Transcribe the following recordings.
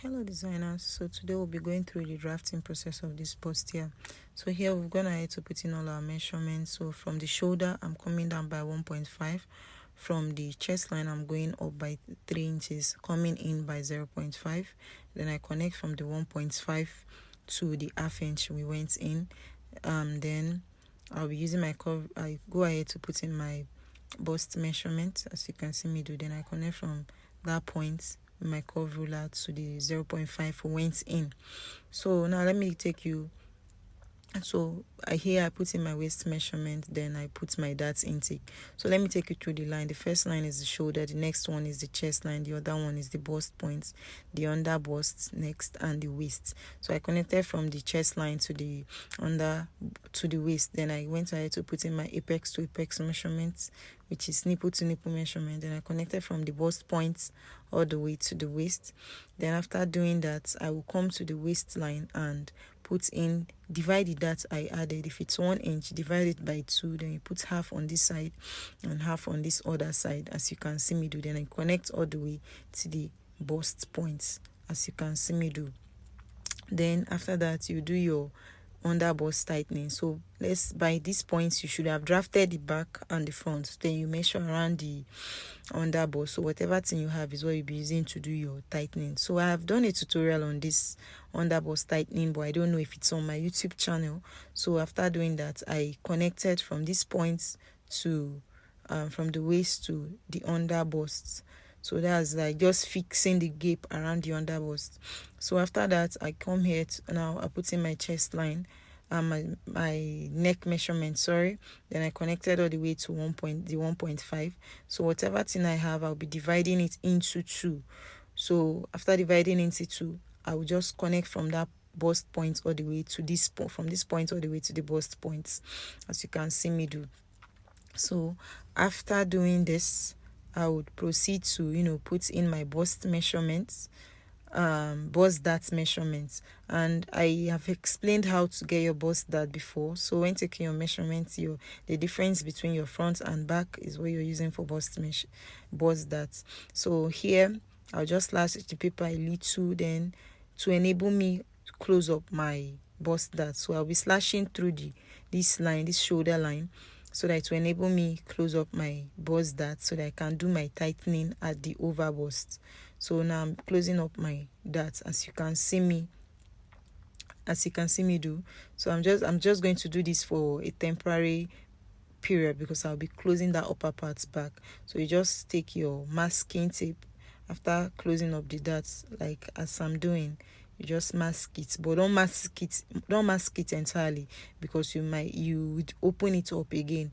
Hello designers, so today we'll be going through the drafting process of this bustier. So here we've gone ahead to put in all our measurements. So from the shoulder I'm coming down by 1.5, from the chest line I'm going up by 3 inches, coming in by 0.5. Then I connect from the 1.5 to the half inch we went in. Then I'll be using my curve. I go ahead to put in my bust measurement, as you can see me do. Then I connect from that point with my curve ruler to the 0.5 went in. So now let me take you. So here I put in my waist measurement, then I put my dart intake. So let me take you through the line. The first line is the shoulder, the next one is the chest line, the other one is the bust points, the under bust next, and the waist. So I connected from the chest line to the under to the waist. Then I went ahead to put in my apex to apex measurements, which is nipple to nipple measurement. Then I connected from the bust points all the way to the waist. Then after doing that, I will come to the waistline and put in, divide the dart I added. If it's 1 inch, divide it by 2, then you put half on this side and half on this other side, as you can see me do. Then I connect all the way to the bust points, as you can see me do. Then after that, you do your under bust tightening. So by this point you should have drafted the back and the front. Then you measure around the under bust. So whatever thing you have is what you'll be using to do your tightening. So I have done a tutorial on this under bust tightening, but I don't know if it's on my YouTube channel. So after doing that, I connected from this point to from the waist to the under bust. So that's like just fixing the gap around the under bust. So after that, I come here now I put in my chest line and my neck measurement, then I connected all the way to 1.5. So whatever thing I have, I'll be dividing it into 2. So after dividing into 2, I will just connect from that bust point all the way to this point, from this point all the way to the bust points, as you can see me do. So after doing this, I would proceed to put in my bust measurements, bust dart measurements, and I have explained how to get your bust dart before. So when taking your measurements, the difference between your front and back is what you're using for bust dart. So here I'll just slash the paper a little, then to enable me to close up my bust dart. So I'll be slashing through this line, this shoulder line, so that to enable me close up my bust dart so that I can do my tightening at the over bust. So now I'm closing up my dart, as you can see me do. So I'm just going to do this for a temporary period because I'll be closing that upper part back. So you just take your masking tape after closing up the darts, like as I'm doing. You just mask it, but don't mask it entirely, because you would open it up again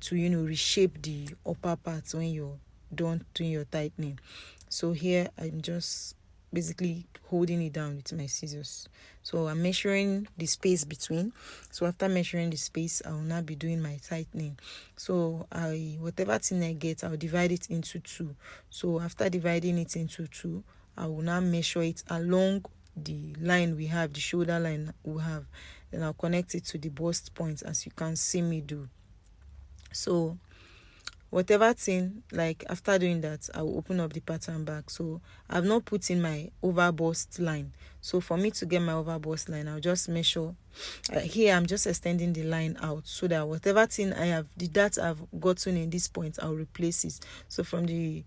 to reshape the upper part when you're done doing your tightening. So here I'm just basically holding it down with my scissors. So I'm measuring the space between. So after measuring the space, I will now be doing my tightening. So whatever thing I get, I'll divide it into 2. So after dividing it into 2, I will now measure it along the line we have, the shoulder line we have. Then I'll connect it to the bust point, as you can see me do. So whatever thing, like after doing that, I will open up the pattern back. So I've not put in my over bust line. So for me to get my over bust line, I'll just measure. Here I'm just extending the line out so that whatever thing I have, the dart I've gotten in this point, I'll replace it. So from the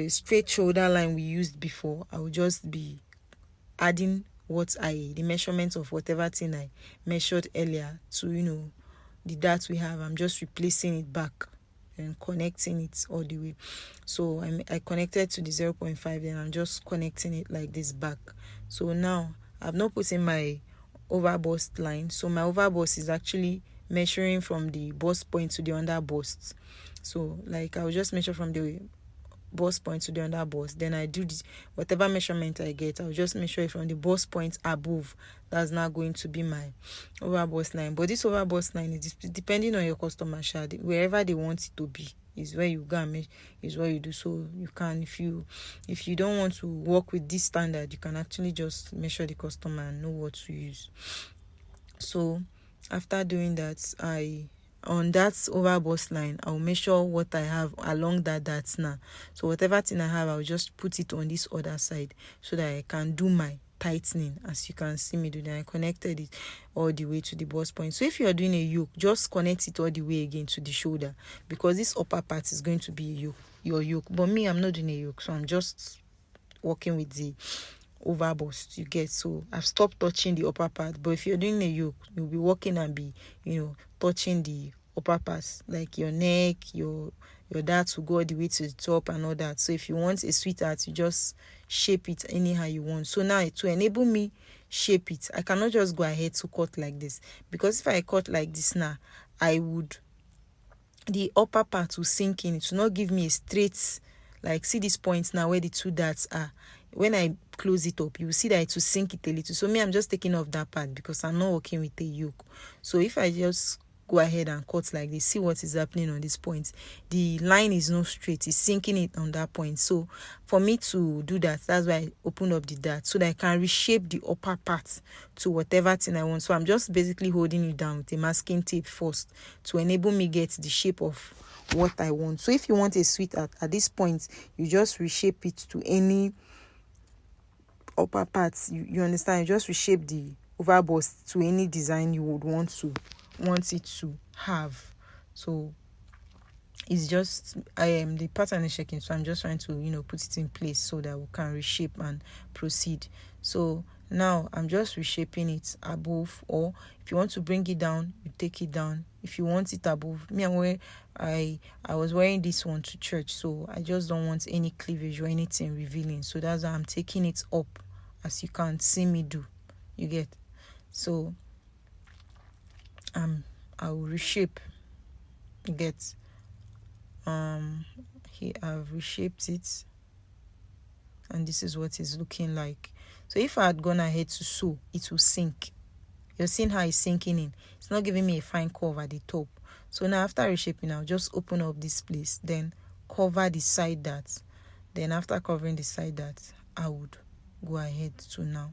straight shoulder line we used before, I will just be adding the measurement of whatever thing I measured earlier to the dart we have. I'm just replacing it back and connecting it all the way. So I connected to the 0.5, then I'm just connecting it like this back. So now I've not put in my over bust line. So my over bust is actually measuring from the bust point to the under bust. So like I'll just measure from the bust point to the under bust, then I do whatever measurement I get, I'll just measure it from the bust point above. That's not going to be my over bust line. But this over bust line is depending on your customer shade, wherever they want it to be is where you go and is what you do. So you can, if you don't want to work with this standard, you can actually just measure the customer and know what to use. So after doing that, I on that over bust line, I'll measure what I have along that dart now. So whatever thing I have, I'll just put it on this other side so that I can do my tightening. As you can see me do that, I connected it all the way to the bust point. So if you're doing a yoke, just connect it all the way again to the shoulder, because this upper part is going to be a yoke, your yoke. But me, I'm not doing a yoke, so I'm just working with the over bust, you get. So I've stopped touching the upper part. But if you're doing a yoke, you'll be walking and be, touching the upper parts, like your neck, your dart will go all the way to the top and all that. So if you want a sweetheart, you just shape it anyhow you want. So now, to enable me shape it, I cannot just go ahead to cut like this, because if I cut like this now, the upper part will sink in. It will not give me a straight, like, see these points now where the two darts are. When I close it up, you will see that it will sink it a little. So me, I'm just taking off that part because I'm not working with a yoke. So if I just go ahead and cut like this, see what is happening on this point. The line is not straight, it's sinking it on that point. So for me to do that, that's why I open up the dart, so that I can reshape the upper part to whatever thing I want. So I'm just basically holding it down with a masking tape first to enable me get the shape of what I want. So if you want a sweetheart at this point, you just reshape it to any upper parts. You understand? You just reshape the over bust to any design you would want it to have. So it's just the pattern is shaking, so I'm just trying to put it in place so that we can reshape and proceed. So now I'm just reshaping it above, or if you want to bring it down, you take it down. If you want it above, I was wearing this one to church, so I just don't want any cleavage or anything revealing. So that's why I'm taking it up, as you can see me do. You get? So I will reshape. You get? Here I've reshaped it, and this is what it's looking like. So if I had gone ahead to sew, it will sink. You're seeing how it's sinking in. It's not giving me a fine curve at the top. So now after reshaping, I'll just open up this place, then cover the side dart. Then after covering the side dart, I would go ahead to now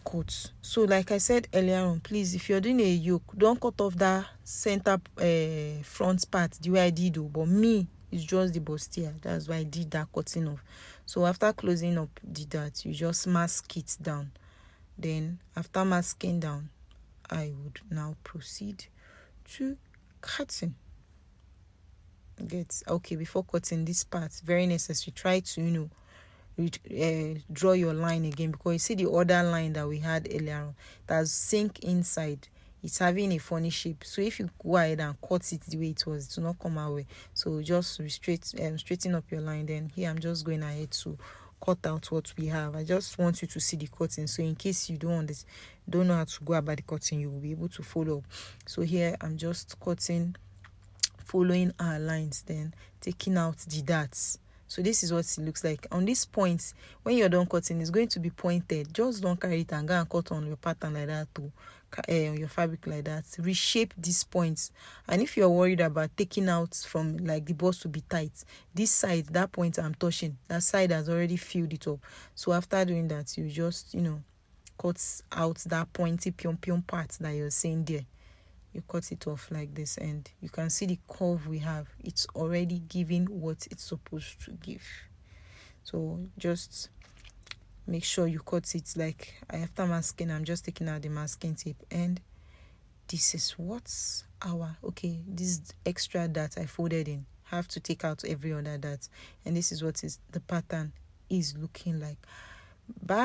cut. So like I said earlier on, please, if you're doing a yoke, don't cut off that center front part the way I did though. But me, it's just the bustier. That's why I did that cutting off. So after closing up the dart, you just mask it down. Then after masking down, I would now proceed to cutting. Before cutting this part, very necessary, try to draw your line again, because you see the other line that we had earlier on that sink inside, it's having a funny shape. So if you go ahead and cut it the way it was, it will not come out well. So just straighten up your line. Then here I'm just going ahead to cut out what we have. I just want you to see the cutting, so in case you don't know how to go about the cutting, you will be able to follow up. So here I'm just cutting, following our lines, then taking out the darts. So this is what it looks like. On this point, when you're done cutting, it's going to be pointed. Just don't carry it and go and cut on your pattern like that too, on your fabric like that. Reshape these points. And if you're worried about taking out from, like, the bust to be tight, this side, that point I'm touching, that side has already filled it up. So after doing that, you just, cut out that pointy pion part that you're seeing there. You cut it off like this, and you can see the curve we have. It's already giving what it's supposed to give. So just make sure you cut it. Like, after masking, I'm just taking out the masking tape, and this is what's this extra dart I folded in. Have to take out every other dart, and this is what the pattern is looking like. Bye.